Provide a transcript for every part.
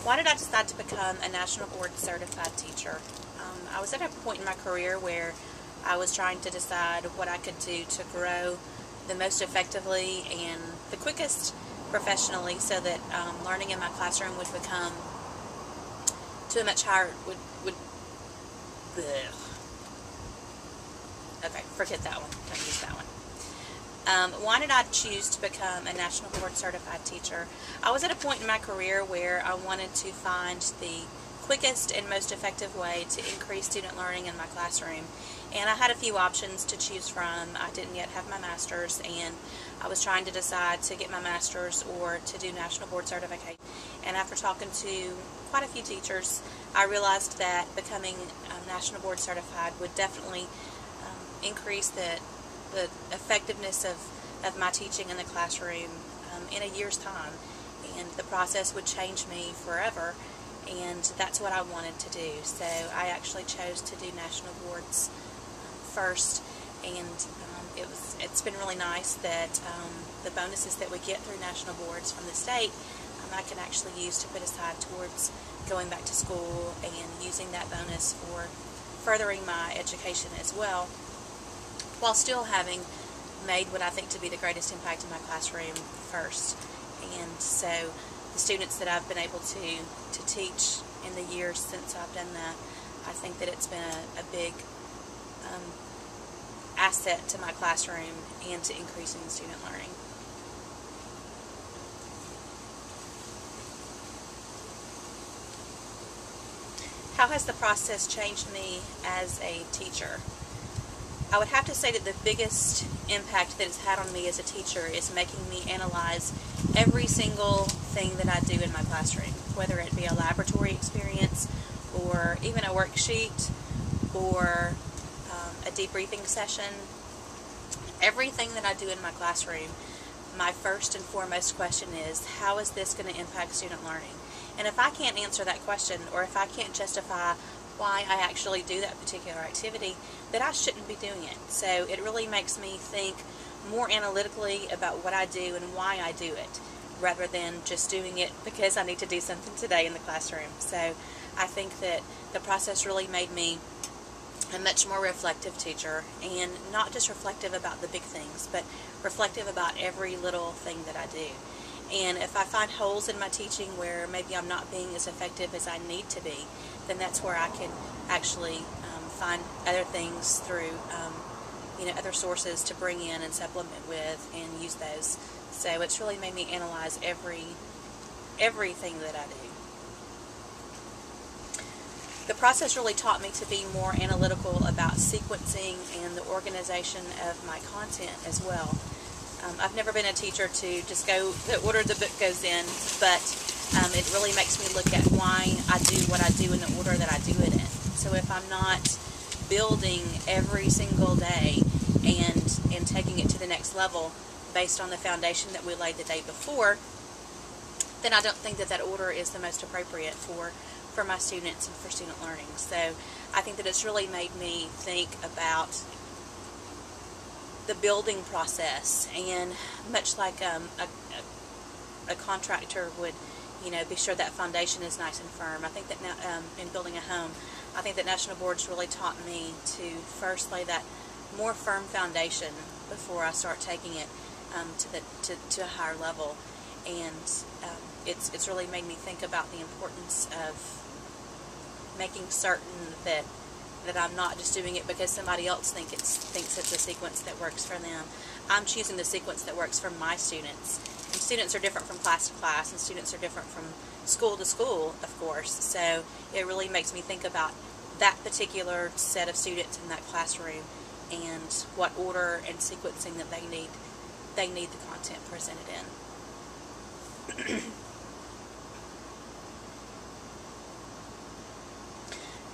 Why did I decide to become a national board certified teacher? I was at a point in my career where I was trying to decide what I could do to grow the most effectively and the quickest professionally, so that learning in my classroom would become to a much higher, okay, forget that one, don't use that one. Why did I choose to become a national board certified teacher? I was at a point in my career where I wanted to find the quickest and most effective way to increase student learning in my classroom, and I had a few options to choose from. I didn't yet have my master's, and I was trying to decide to get my master's or to do national board certification. And after talking to quite a few teachers, I realized that becoming national board certified would definitely increase the effectiveness of my teaching in the classroom in a year's time, and the process would change me forever, and that's what I wanted to do. So I actually chose to do national boards first, and it's been really nice that the bonuses that we get through national boards from the state I can actually use to put aside towards going back to school and using that bonus for furthering my education as well, while still having made what I think to be the greatest impact in my classroom first. And so the students that I've been able to teach in the years since I've done that, I think that it's been a big asset to my classroom and to increasing student learning. How has the process changed me as a teacher? I would have to say that the biggest impact that it's had on me as a teacher is making me analyze every single thing that I do in my classroom, whether it be a laboratory experience or even a worksheet or a debriefing session. Everything that I do in my classroom, my first and foremost question is, how is this going to impact student learning? And if I can't answer that question, or if I can't justify why I actually do that particular activity, then I shouldn't be doing it. So it really makes me think more analytically about what I do and why I do it, rather than just doing it because I need to do something today in the classroom. So I think that the process really made me a much more reflective teacher, and not just reflective about the big things, but reflective about every little thing that I do. And if I find holes in my teaching where maybe I'm not being as effective as I need to be, then that's where I can actually find other things through other sources to bring in and supplement with and use those. So it's really made me analyze everything that I do. The process really taught me to be more analytical about sequencing and the organization of my content as well. I've never been a teacher to just go the order the book goes in, but it really makes me look at why I do what I do in the order that I do it in. So if I'm not building every single day and taking it to the next level based on the foundation that we laid the day before, then I don't think that order is the most appropriate for my students and for student learning. So I think that it's really made me think about the building process, and much like a contractor would, be sure that foundation is nice and firm. I think that now in building a home, I think that national boards really taught me to first lay that more firm foundation before I start taking it to a higher level. And it's really made me think about the importance of making certain that I'm not just doing it because somebody else thinks it's a sequence that works for them. I'm choosing the sequence that works for my students. And students are different from class to class, and students are different from school to school, of course. So it really makes me think about that particular set of students in that classroom and what order and sequencing that they need the content presented in.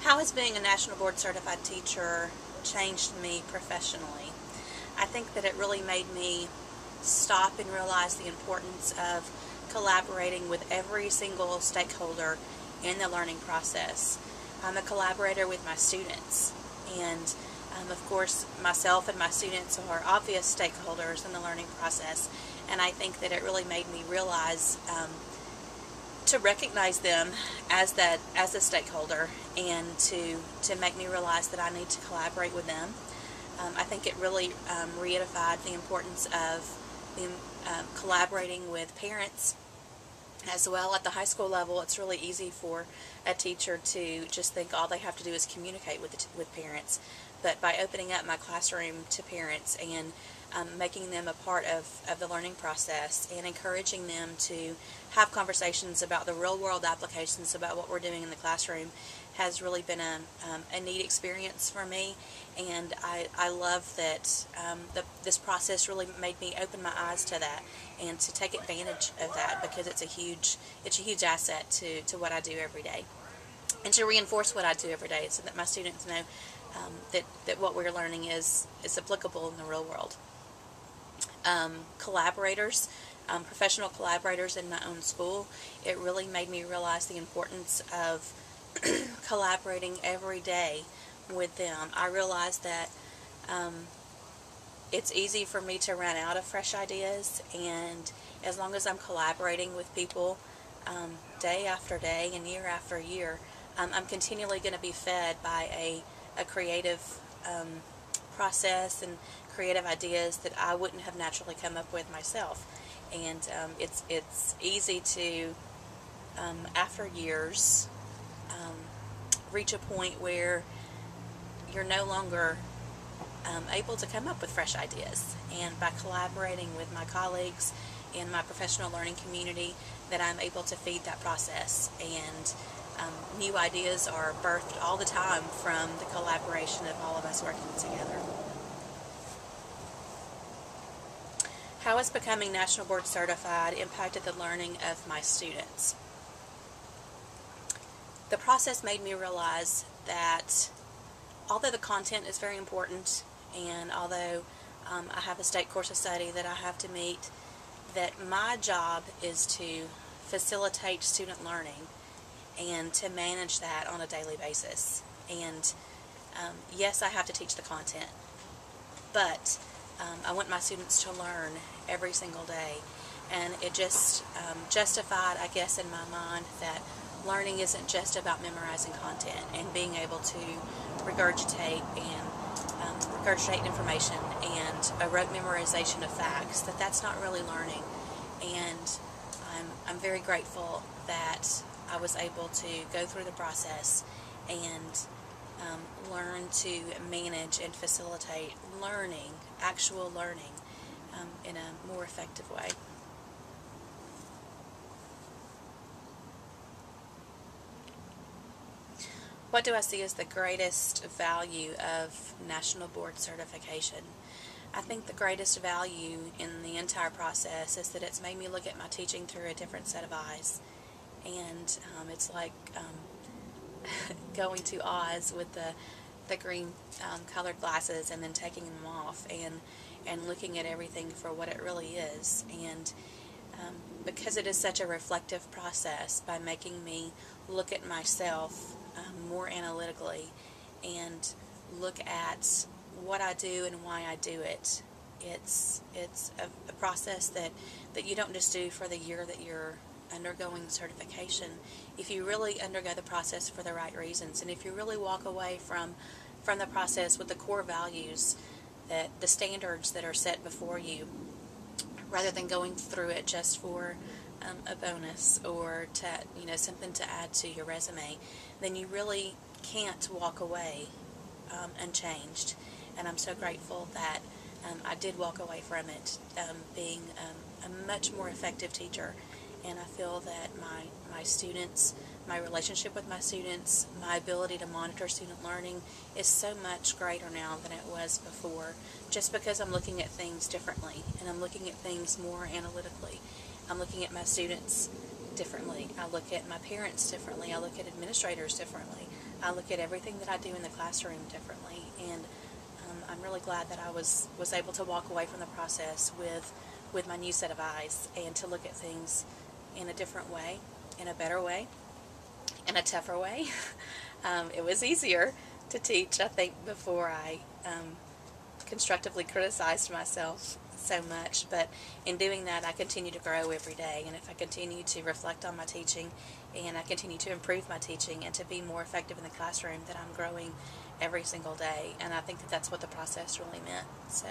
How has being a national board certified teacher changed me professionally? I think that it really made me stop and realize the importance of collaborating with every single stakeholder in the learning process. I'm a collaborator with my students, and of course myself and my students are obvious stakeholders in the learning process, and I think that it really made me realize to recognize them as a stakeholder, and to make me realize that I need to collaborate with them. I think it really reiterated the importance of collaborating with parents as well. At the high school level, it's really easy for a teacher to just think all they have to do is communicate with parents. But by opening up my classroom to parents and making them a part of the learning process, and encouraging them to have conversations about the real world applications about what we're doing in the classroom, has really been a neat experience for me. And I love that this process really made me open my eyes to that, and to take advantage of that, because it's a huge asset to what I do every day, and to reinforce what I do every day, so that my students know that what we're learning is applicable in the real world. Collaborators, professional collaborators in my own school, it really made me realize the importance of collaborating every day with them. I realized that it's easy for me to run out of fresh ideas, and as long as I'm collaborating with people day after day and year after year, I'm continually going to be fed by a creative process and creative ideas that I wouldn't have naturally come up with myself. And it's easy to, after years, reach a point where you're no longer able to come up with fresh ideas. And by collaborating with my colleagues in my professional learning community, that I'm able to feed that process, and new ideas are birthed all the time from the collaboration of all of us working together. How has becoming National Board Certified impacted the learning of my students? The process made me realize that although the content is very important, and although I have a state course of study that I have to meet, that my job is to facilitate student learning and to manage that on a daily basis. And yes, I have to teach the content, but I want my students to learn every single day. And it just justified, I guess, in my mind, that learning isn't just about memorizing content and being able to regurgitate information and a rote memorization of facts, that's not really learning. And I'm very grateful that I was able to go through the process and learn to manage and facilitate learning, actual learning, in a more effective way. What do I see as the greatest value of National Board Certification? I think the greatest value in the entire process is that it's made me look at my teaching through a different set of eyes. And it's like going to Oz with the green colored glasses, and then taking them off, and looking at everything for what it really is. And because it is such a reflective process, by making me look at myself more analytically, and look at what I do and why I do it. It's a process that you don't just do for the year that you're undergoing certification. If you really undergo the process for the right reasons, and if you really walk away from the process with the core values, that the standards that are set before you, rather than going through it just for a bonus or something to add to your resume, then you really can't walk away unchanged. And I'm so grateful that I did walk away from it being a much more effective teacher. And I feel that my students, my relationship with my students, my ability to monitor student learning is so much greater now than it was before, just because I'm looking at things differently, and I'm looking at things more analytically. I'm looking at my students differently. I look at my parents differently. I look at administrators differently. I look at everything that I do in the classroom differently. And I'm really glad that I was able to walk away from the process with my new set of eyes, and to look at things in a different way, in a better way, in a tougher way. It was easier to teach, I think, before I constructively criticized myself so much, but in doing that, I continue to grow every day. And if I continue to reflect on my teaching and I continue to improve my teaching and to be more effective in the classroom, that I'm growing every single day. And I think that that's what the process really meant. So